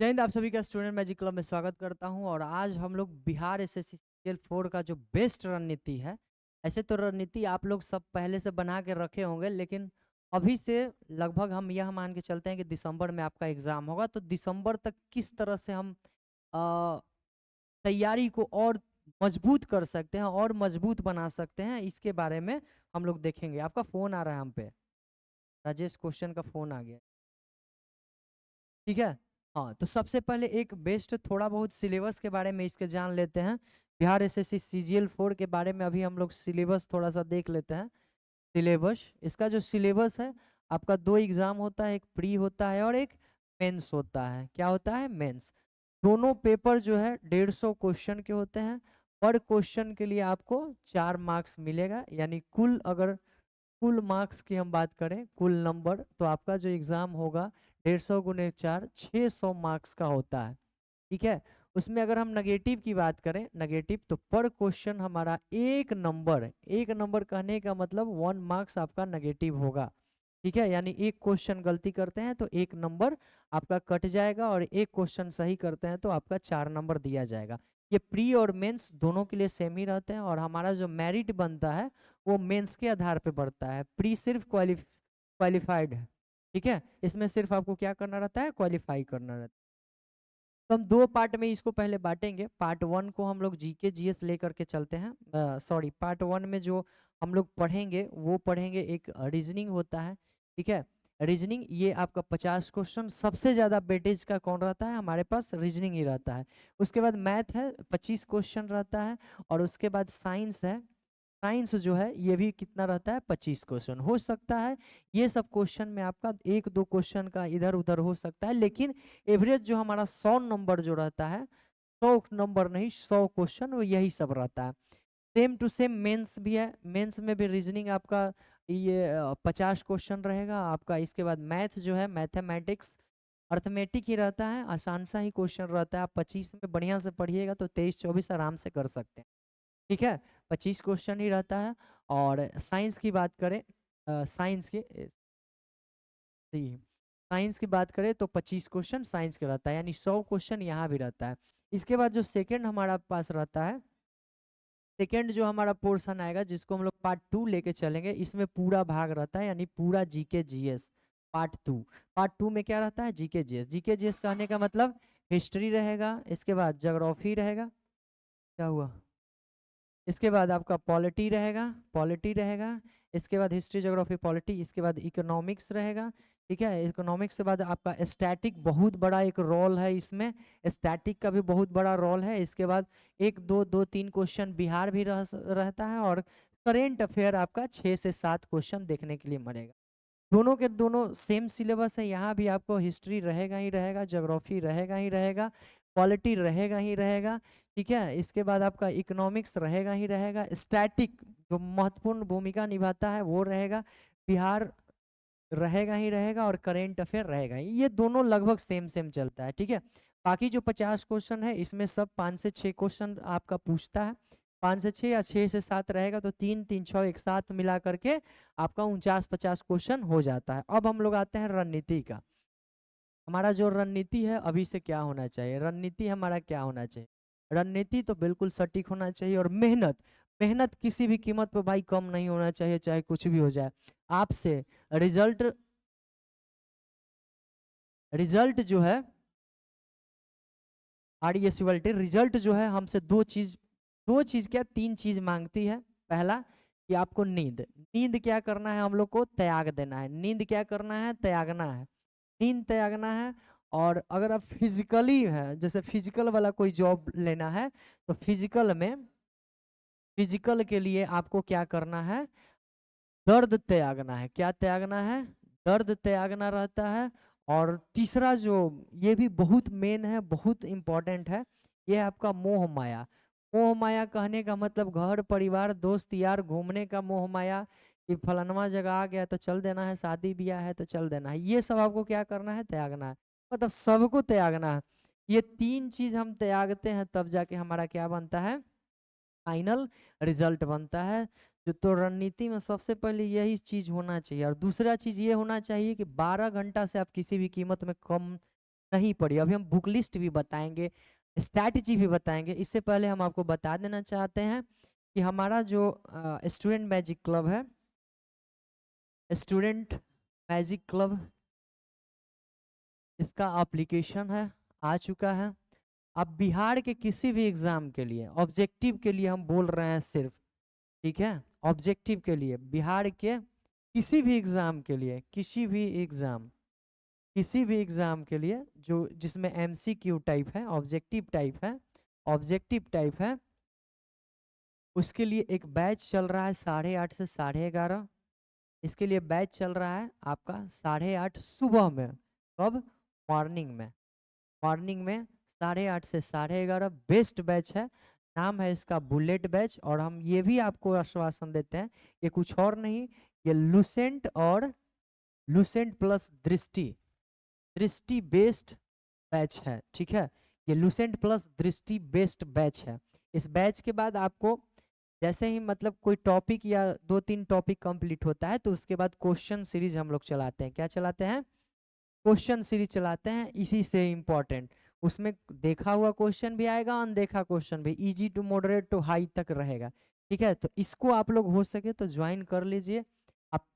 जय हिंद। आप सभी का स्टूडेंट मैजिक क्लब में स्वागत करता हूं और आज हम लोग बिहार एसएससी सीजीएल 4 का जो बेस्ट रणनीति है। ऐसे तो रणनीति आप लोग सब पहले से बना के रखे होंगे, लेकिन अभी से लगभग हम यह मान के चलते हैं कि दिसंबर में आपका एग्जाम होगा, तो दिसंबर तक किस तरह से हम अ, तैयारी को और मजबूत कर सकते हैं और मजबूत बना सकते हैं, इसके बारे में हम लोग देखेंगे। आपका फोन आ रहा है हम पे, राजेश क्वेश्चन का फोन आ गया। ठीक है। हाँ, तो सबसे पहले एक बेस्ट थोड़ा बहुत सिलेबस के बारे में इसके जान लेते हैं। बिहार एसएससी सीजीएल 4 के बारे में अभी हम लोग सिलेबस थोड़ा सा देख लेते हैं। सिलेबस, इसका जो सिलेबस है, आपका दो एग्जाम होता है, एक प्री होता है और एक मेंस होता है। क्या होता है? मेंस। दोनों पेपर जो है 150 क्वेश्चन के होते हैं। पर क्वेश्चन के लिए आपको 4 मार्क्स मिलेगा, यानी कुल अगर कुल मार्क्स की हम बात करें, कुल नंबर, तो आपका जो एग्जाम होगा 150 गुने 4 600 मार्क्स का होता है। ठीक है। उसमें अगर हम नेगेटिव की बात करें, नेगेटिव, तो पर क्वेश्चन हमारा एक नंबर कहने का मतलब 1 मार्क्स आपका नेगेटिव होगा। ठीक है, यानी एक क्वेश्चन गलती करते हैं तो एक नंबर आपका कट जाएगा और एक क्वेश्चन सही करते हैं तो आपका 4 नंबर दिया जाएगा। ये प्री और मेंस दोनों के लिए सेम ही रहते हैं और हमारा जो मेरिट बनता है वो मेंस के आधार पे बढ़ता है। प्री सिर्फ क्वालिफाइड है। ठीक है, इसमें सिर्फ आपको क्या करना रहता है? क्वालिफाई करना रहता है। तो हम दो पार्ट में इसको पहले बांटेंगे। पार्ट 1 को हम लोग जीके जीएस लेकर के चलते हैं। सॉरी, पार्ट 1 में जो हम लोग पढ़ेंगे वो पढ़ेंगे, एक रीजनिंग होता है। ठीक है, रीजनिंग, ये आपका 50 क्वेश्चन, सबसे ज़्यादा वेटेज का कौन रहता है? हमारे पास रीजनिंग ही रहता है। उसके बाद मैथ है, 25 क्वेश्चन रहता है। और उसके बाद साइंस है। साइंस जो है ये भी कितना रहता है? 25 क्वेश्चन। हो सकता है ये सब क्वेश्चन में आपका एक दो क्वेश्चन का इधर उधर हो सकता है, लेकिन एवरेज जो हमारा 100 नंबर जो रहता है, 100 नंबर नहीं, 100 क्वेश्चन, वो यही सब रहता है। सेम टू सेम मेंस भी है। मेंस में भी रीजनिंग आपका ये 50 क्वेश्चन रहेगा आपका। इसके बाद मैथ जो है, मैथमेटिक्स, अर्थमेटिक ही रहता है, आसान सा ही क्वेश्चन रहता है। आप 25 में बढ़िया से पढ़िएगा तो 23-24 आराम से कर सकते हैं। ठीक है, 25 क्वेश्चन ही रहता है। और साइंस की बात करें, साइंस के जी, साइंस की बात करें तो 25 क्वेश्चन साइंस का रहता है, यानी 100 क्वेश्चन यहाँ भी रहता है। इसके बाद जो सेकंड हमारा पास रहता है, सेकंड जो हमारा पोर्शन आएगा जिसको हम लोग पार्ट 2 लेके चलेंगे, इसमें पूरा भाग रहता है, यानी पूरा जीके जीएस। पार्ट 2 में क्या रहता है? GK GS. जीके जीएस कहने का मतलब हिस्ट्री रहेगा, इसके बाद ज्योग्राफी रहेगा। क्या हुआ? इसके बाद आपका पॉलिटी रहेगा। इसके बाद हिस्ट्री, ज्योग्राफी, पॉलिटी। इसके बाद इकोनॉमिक्स रहेगा। ठीक है, इकोनॉमिक्स के बाद आपका स्टैटिक, बहुत बड़ा एक रोल है इसमें। स्टैटिक का भी बहुत बड़ा रोल है। इसके बाद एक दो दो तीन क्वेश्चन बिहार भी रहता है। और करेंट अफेयर आपका 6 से 7 क्वेश्चन देखने के लिए मिलेगा। दोनों के दोनों सेम सिलेबस है। यहाँ भी आपको हिस्ट्री रहेगा ही रहेगा, ज्योग्राफी रहेगा ही रहेगा, पॉलिटी रहेगा ही रहेगा। ठीक है, इसके बाद आपका इकोनॉमिक्स रहेगा ही रहेगा, स्टैटिक जो महत्वपूर्ण भूमिका निभाता है वो रहेगा, बिहार रहेगा ही रहेगा, और करेंट अफेयर रहेगा ही। ये दोनों लगभग सेम सेम चलता है। ठीक है, बाकी जो 50 क्वेश्चन है इसमें सब 5 से 6 क्वेश्चन आपका पूछता है। 5 से 6 या 6 से 7 रहेगा, तो 3 3 6 एक साथ मिला करके आपका 49-50 क्वेश्चन हो जाता है। अब हम लोग आते हैं रणनीति का। हमारा जो रणनीति है अभी से क्या होना चाहिए? रणनीति हमारा क्या होना चाहिए? रणनीति तो बिल्कुल सटीक होना चाहिए, और मेहनत, मेहनत किसी भी कीमत पर भाई कम नहीं होना चाहिए, चाहे कुछ भी हो जाए। आपसे रिजल्ट रिजल्ट जो है, आरईएसयूएलटी रिजल्ट जो है हमसे दो चीज क्या, तीन चीज मांगती है। पहला कि आपको नींद, नींद क्या करना है? हम लोग को त्याग देना है। नींद क्या करना है? त्यागना है। नींद त्यागना है। और अगर आप फिजिकली है, जैसे फिजिकल वाला कोई जॉब लेना है, तो फिजिकल के लिए आपको क्या करना है? दर्द त्यागना है। क्या त्यागना है? दर्द त्यागना रहता है। और तीसरा जो, ये भी बहुत मेन है, बहुत इंपॉर्टेंट है, ये है आपका मोह माया। मोह माया कहने का मतलब घर परिवार दोस्त यार घूमने का मोह माया, कि फलानवा जगह आ गया तो चल देना है, शादी ब्याह है तो चल देना है, ये सब आपको क्या करना है? त्यागना है। मतलब सबको त्यागना है। ये तीन चीज हम त्यागते हैं तब जाके हमारा क्या बनता है? फाइनल रिजल्ट बनता है। जो तो रणनीति में सबसे पहले यही चीज होना चाहिए। और दूसरा चीज ये होना चाहिए कि 12 घंटा से आप किसी भी कीमत में कम नहीं पढ़ी। अभी हम बुक लिस्ट भी बताएंगे, स्ट्रैटेजी भी बताएंगे। इससे पहले हम आपको बता देना चाहते हैं कि हमारा जो स्टूडेंट मैजिक क्लब है, स्टूडेंट मैजिक क्लब, इसका एप्लीकेशन है, आ चुका है। अब बिहार के किसी भी एग्जाम के लिए, ऑब्जेक्टिव के लिए हम बोल रहे हैं सिर्फ, ठीक है, ऑब्जेक्टिव के लिए, बिहार के किसी भी एग्जाम के लिए, किसी भी एग्जाम के लिए जो जिसमें एमसीक्यू टाइप है, ऑब्जेक्टिव टाइप है, ऑब्जेक्टिव टाइप है, उसके लिए एक बैच चल रहा है 8:30 से 11:30। इसके लिए बैच चल रहा है आपका 8:30 सुबह में। कब? मॉर्निंग में। मॉर्निंग में 8:30 से 11:30 बेस्ट बैच है। नाम है इसका बुलेट बैच। और हम ये भी आपको आश्वासन देते हैं, ये कुछ और नहीं, ये लुसेंट और लुसेंट प्लस दृष्टि, दृष्टि बेस्ड बैच है, ठीक है। ये लुसेंट प्लस दृष्टि बेस्ड बैच है। इस बैच के बाद आपको जैसे ही मतलब कोई टॉपिक या 2-3 टॉपिक कंप्लीट होता है तो उसके बाद क्वेश्चन सीरीज हम लोग चलाते हैं। क्या चलाते हैं? क्वेश्चन सीरीज चलाते हैं। इसी से इम्पोर्टेंट, उसमें देखा हुआ क्वेश्चन भी आएगा, अनदेखा क्वेश्चन भी, easy to moderate to high तक रहेगा, ठीक है। तो इसको आप लोग हो सके तो ज्वाइन कर लीजिए। आप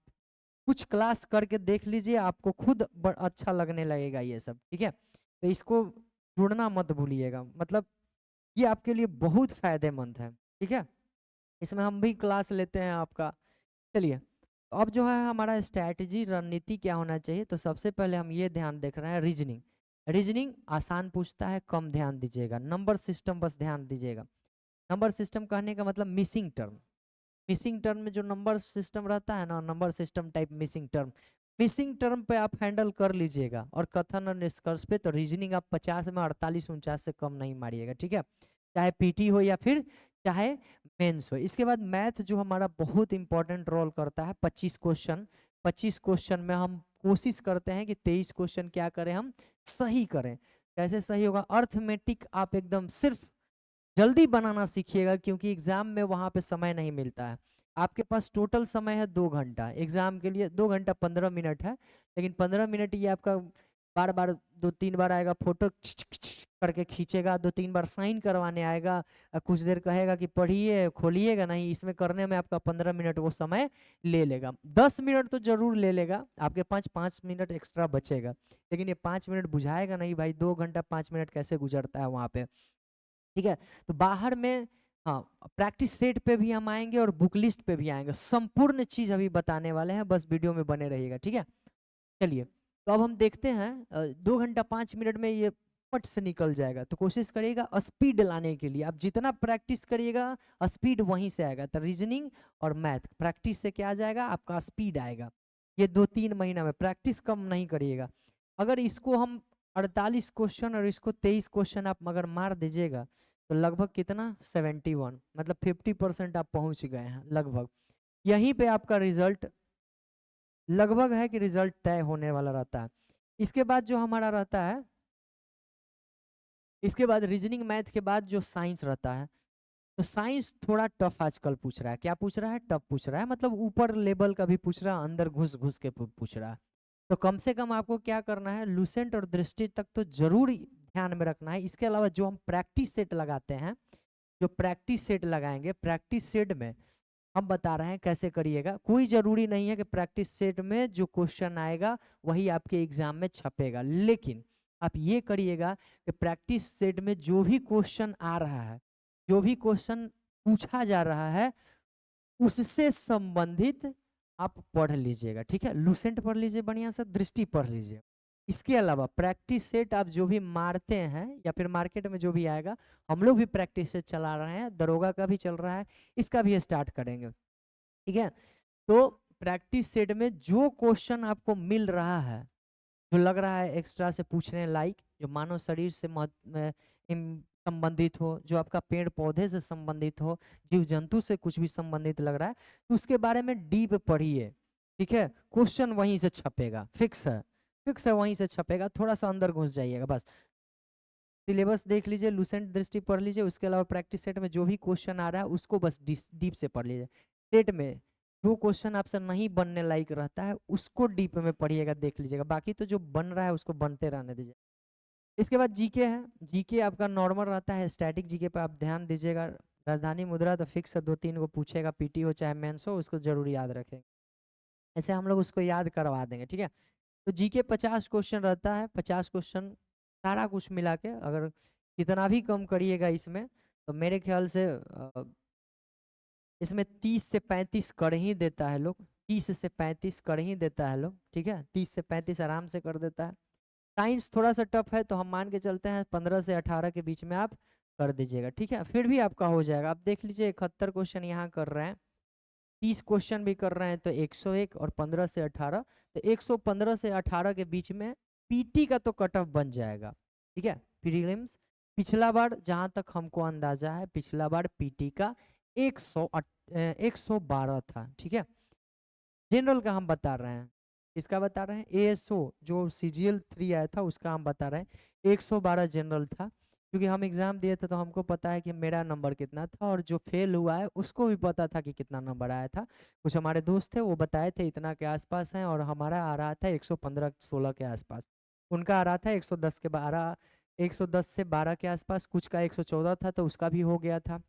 कुछ क्लास करके देख लीजिए, आपको खुद अच्छा लगने लगेगा ये सब, ठीक है। तो इसको जुड़ना मत भूलिएगा, मतलब ये आपके लिए बहुत फायदेमंद है, ठीक है। इसमें हम भी क्लास लेते हैं आपका। चलिए, तो अब जो है हमारा स्ट्रैटेजी रणनीति क्या होना चाहिए, तो सबसे पहले हम ये ध्यान देख रहे हैं रीजनिंग। रीजनिंग आसान पूछता है, कम ध्यान दीजिएगा। नंबर सिस्टम बस ध्यान दीजिएगा। नंबर सिस्टम कहने का मतलब मिसिंग टर्म, मिसिंग टर्म में जो नंबर सिस्टम रहता है ना, number system type missing term, missing term पे आप हैंडल कर लीजिएगा। और कथन और निष्कर्ष पे तो रीजनिंग आप 50 में 48-49 से कम नहीं मारिएगा, ठीक है, चाहे पीटी हो या फिर चाहे मेंस हो। इसके बाद मैथ जो हमारा बहुत इंपॉर्टेंट रोल करता है, 25 क्वेश्चन, 25 क्वेश्चन में हम कोशिश करते हैं कि 23 क्वेश्चन क्या करें, हम सही करें। कैसे सही होगा? अर्थमेटिक आप एकदम सिर्फ जल्दी बनाना सीखिएगा, क्योंकि एग्जाम में वहां पे समय नहीं मिलता है। आपके पास टोटल समय है 2 घंटा एग्जाम के लिए, 2 घंटा 15 मिनट है, लेकिन 15 मिनट ये आपका बार बार 2-3 बार आएगा, फोटो करके खींचेगा, 2-3 बार साइन करवाने आएगा, कुछ देर कहेगा कि पढ़िए, खोलिएगा नहीं, इसमें करने में आपका 15 मिनट वो समय ले लेगा। 10 मिनट तो जरूर ले लेगा, आपके पास 5 मिनट एक्स्ट्रा बचेगा, लेकिन ये 5 मिनट बुझाएगा नहीं भाई, 2 घंटा 5 मिनट कैसे गुजरता है वहां पे, ठीक है। तो बाहर में, हाँ, प्रैक्टिस सेट पे भी हम आएंगे और बुक लिस्ट पे भी आएंगे, संपूर्ण चीज अभी बताने वाले हैं, बस वीडियो में बने रहिएगा, ठीक है। चलिए, तो अब हम देखते हैं 2 घंटा 5 मिनट में ये पट से निकल जाएगा। तो कोशिश करिएगा स्पीड लाने के लिए, आप जितना प्रैक्टिस करिएगा स्पीड वहीं से आएगा। तो रीजनिंग और मैथ प्रैक्टिस से क्या आ जाएगा, आपका स्पीड आएगा। ये 2-3 महीना में प्रैक्टिस कम नहीं करिएगा। अगर इसको हम 48 क्वेश्चन और इसको 23 क्वेश्चन आप मगर मार दीजिएगा तो लगभग कितना, 71, मतलब 50% आप पहुंच गए हैं लगभग। यहीं पे आपका रिजल्ट लगभग है कि रिजल्ट तय होने वाला रहता है। इसके बाद जो हमारा रहता है, इसके बाद रीजनिंग मैथ के बाद जो साइंस रहता है, तो साइंस थोड़ा टफ आजकल पूछ रहा है। क्या पूछ रहा है? टफ पूछ रहा है, मतलब ऊपर लेवल का भी पूछ रहा है, अंदर घुस घुस के पूछ रहा है। तो कम से कम आपको क्या करना है, लुसेंट और दृष्टि तक तो जरूर ध्यान में रखना है। इसके अलावा जो हम प्रैक्टिस सेट लगाते हैं, जो प्रैक्टिस सेट लगाएंगे, प्रैक्टिस सेट में हम बता रहे हैं कैसे करिएगा। कोई जरूरी नहीं है कि प्रैक्टिस सेट में जो क्वेश्चन आएगा वही आपके एग्जाम में छपेगा, लेकिन आप ये करिएगा कि प्रैक्टिस सेट में जो भी क्वेश्चन आ रहा है, जो भी क्वेश्चन पूछा जा रहा है, उससे संबंधित आप पढ़ लीजिएगा, ठीक है। लुसेंट पढ़ लीजिए, बढ़िया से दृष्टि पढ़ लीजिए। इसके अलावा प्रैक्टिस सेट आप जो भी मारते हैं या फिर मार्केट में जो भी आएगा, हम लोग भी प्रैक्टिस सेट चला रहे हैं, दरोगा का भी चल रहा है, इसका भी स्टार्ट करेंगे, ठीक है। तो प्रैक्टिस सेट में जो क्वेश्चन आपको मिल रहा है, जो लग रहा है एक्स्ट्रा से पूछने लायक, जो मानव शरीर से संबंधित हो, जो आपका पेड़ पौधे से संबंधित हो, जीव जंतु से कुछ भी संबंधित लग रहा है, तो उसके बारे में डीप पढ़िए, ठीक है। क्वेश्चन वहीं से छपेगा, फिक्स है, फिक्स है, वहीं से छपेगा, थोड़ा सा अंदर घुस जाइएगा बस। सिलेबस देख लीजिए, लुसेंट दृष्टि पढ़ लीजिए, उसके अलावा प्रैक्टिस सेट में जो भी क्वेश्चन आ रहा है उसको बस डीप से पढ़ लीजिए। सेट में जो क्वेश्चन आपसे नहीं बनने लायक रहता है उसको डीप में पढ़िएगा, देख लीजिएगा, बाकी तो जो बन रहा है उसको बनते रहने दीजिए। इसके बाद जीके है। जीके आपका नॉर्मल रहता है, स्टैटिक जीके पे आप ध्यान दीजिएगा। राजधानी मुद्रा तो फिक्स है, 2-3 को पूछेगा, पीटी हो चाहे मेंस हो, उसको जरूर याद रखें। ऐसे हम लोग उसको याद करवा देंगे, ठीक है। तो जीके 50 क्वेश्चन रहता है, 50 क्वेश्चन सारा कुछ मिला के अगर कितना भी कम करिएगा इसमें, तो मेरे ख्याल से इसमें 30 से 35 कर ही देता है लोग, 30 से 35 कर ही देता है लोग, ठीक है। 30 से 35 आराम से कर देता है। साइंस थोड़ा सा टफ है, तो हम मान के चलते हैं 15 से 18 के बीच में आप कर दीजिएगा, ठीक है। फिर भी आपका हो जाएगा। आप देख लीजिए 71 क्वेश्चन यहाँ कर रहे हैं, 30 क्वेश्चन भी कर रहे हैं तो 101, और 15 से 18 तो 115 से 18 के बीच में पीटी का तो कट ऑफ बन जाएगा, ठीक है। प्रीलिम्स पिछला बार जहां तक हमको अंदाजा है, पिछला बार पीटी का 112 था, ठीक है। जनरल का हम बता रहे हैं, इसका बता रहे हैं एएसओ जो सीजीएल 3 आया था उसका हम बता रहे हैं 112 जनरल था। क्योंकि हम एग्जाम दिए थे तो हमको पता है कि मेरा नंबर कितना था, और जो फेल हुआ है उसको भी पता था कि कितना नंबर आया था। कुछ हमारे दोस्त थे वो बताए थे इतना के आसपास है, और हमारा आ रहा था 115-16 के आसपास। उनका आ रहा था 110 के 12, 110 से 12 के आसपास। कुछ का 114 था तो उसका भी हो गया था,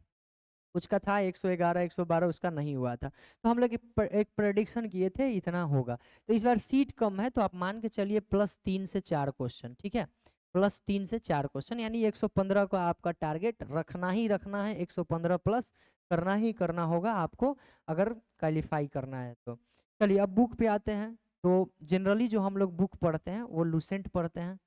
कुछ का था 111 112, उसका नहीं हुआ था। तो हम लोग एक प्रेडिक्शन किए थे इतना होगा। तो इस बार सीट कम है, तो आप मान के चलिए +3 से 4 क्वेश्चन, ठीक है। +3 से 4 क्वेश्चन यानी 115 का आपका टारगेट रखना ही रखना है, 115 प्लस करना ही करना होगा आपको अगर क्वालिफाई करना है तो। चलिए अब बुक पे आते हैं। तो जनरली जो हम लोग बुक पढ़ते हैं वो लूसेंट पढ़ते हैं,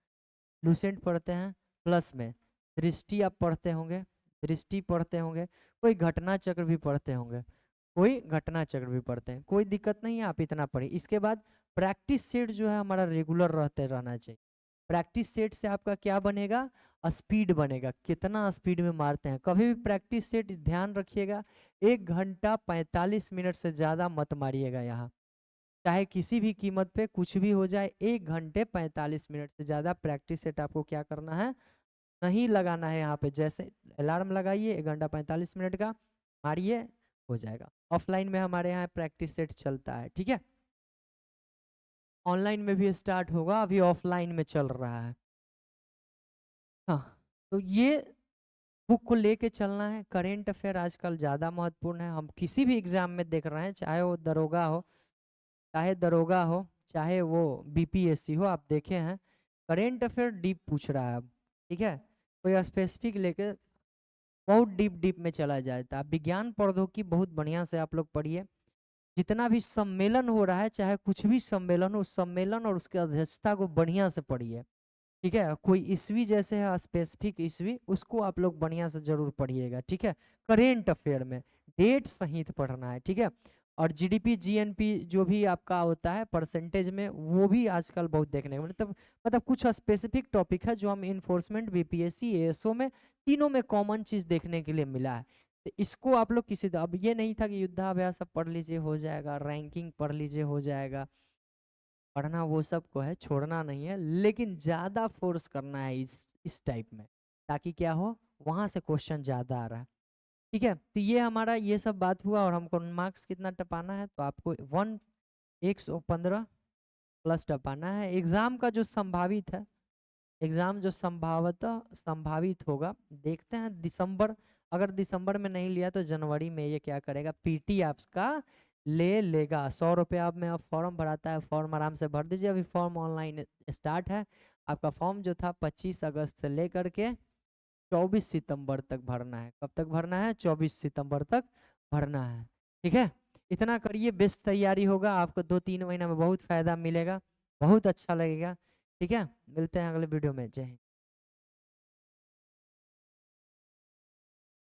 लूसेंट पढ़ते हैं। प्लस में दृष्टि आप पढ़ते होंगे, दृष्टि पढ़ते होंगे, कोई घटना चक्र भी पढ़ते होंगे, कोई घटना चक्र भी पढ़ते हैं, कोई दिक्कत नहीं है, आप इतना पढ़िए। इसके बाद प्रैक्टिस सेट जो है हमारा रेगुलर रहते रहना चाहिए। प्रैक्टिस सेट से आपका क्या बनेगा, स्पीड बनेगा, कितना स्पीड में मारते हैं। कभी भी प्रैक्टिस सेट ध्यान रखिएगा 1 घंटा 45 मिनट से ज़्यादा मत मारिएगा यहाँ, चाहे किसी भी कीमत पे कुछ भी हो जाए। 1 घंटे 45 मिनट से ज़्यादा प्रैक्टिस सेट आपको क्या करना है, नहीं लगाना है। यहाँ पे जैसे अलार्म लगाइए 1 घंटा 45 मिनट का, मारिए, हो जाएगा। ऑफलाइन में हमारे यहाँ प्रैक्टिस सेट चलता है, ठीक है। ऑनलाइन में भी स्टार्ट होगा, अभी ऑफलाइन में चल रहा है। हाँ, तो ये बुक को लेके चलना है। करेंट अफेयर आजकल ज़्यादा महत्वपूर्ण है। हम किसी भी एग्जाम में देख रहे हैं, चाहे वो दरोगा हो, चाहे दरोगा हो, चाहे वो बीपीएससी हो, आप देखे हैं करेंट अफेयर डीप पूछ रहा है अब, ठीक है। कोई स्पेसिफिक लेके बहुत डीप डीप में चला जाता है। विज्ञान प्रौद्योगिकी बहुत बढ़िया से आप लोग पढ़िए। जितना भी सम्मेलन हो रहा है, चाहे कुछ भी सम्मेलन हो, उस सम्मेलन और उसकी अध्यक्षता को बढ़िया से पढ़िए, ठीक है। कोई ईस्वी जैसे है स्पेसिफिक ईस्वी, उसको आप लोग बढ़िया से जरूर पढ़िएगा, ठीक है। करेंट अफेयर में डेट सहित पढ़ना है, ठीक है। और जीडीपी जीएनपी जो भी आपका होता है परसेंटेज में, वो भी आजकल बहुत देखने को मतलब कुछ स्पेसिफिक टॉपिक है जो हम इन्फोर्समेंट बीपीएससी एएसओ में तीनों में कॉमन चीज देखने के लिए मिला है। तो इसको आप लोग किसी अब ये नहीं था कि युद्धाभ्यास सब पढ़ लीजिए हो जाएगा, रैंकिंग पढ़ लीजिए हो जाएगा। पढ़ना वो सबको है, छोड़ना नहीं है, लेकिन ज़्यादा फोर्स करना है इस टाइप में, ताकि क्या हो, वहाँ से क्वेश्चन ज़्यादा आ रहा है, ठीक है। तो ये हमारा ये सब बात हुआ। और हमको मार्क्स कितना टपाना है, तो आपको 115 प्लस टपाना है। एग्ज़ाम का जो संभावित है, एग्ज़ाम जो संभावतः संभावित होगा, देखते हैं दिसंबर, अगर दिसंबर में नहीं लिया तो जनवरी में ये क्या करेगा, पीटी आपका ले लेगा। 100 रुपया अब में अब फॉर्म भराता है, फॉर्म आराम से भर दीजिए। अभी फॉर्म ऑनलाइन स्टार्ट है। आपका फॉर्म जो था 25 अगस्त से लेकर के 24 सितंबर तक भरना है। कब तक भरना है, 24 सितंबर तक भरना है, ठीक है। इतना करिए, बेस्ट तैयारी होगा आपको। 2-3 महीना में बहुत फायदा मिलेगा, बहुत अच्छा लगेगा, ठीक है। मिलते हैं अगले वीडियो में। जय हिंद।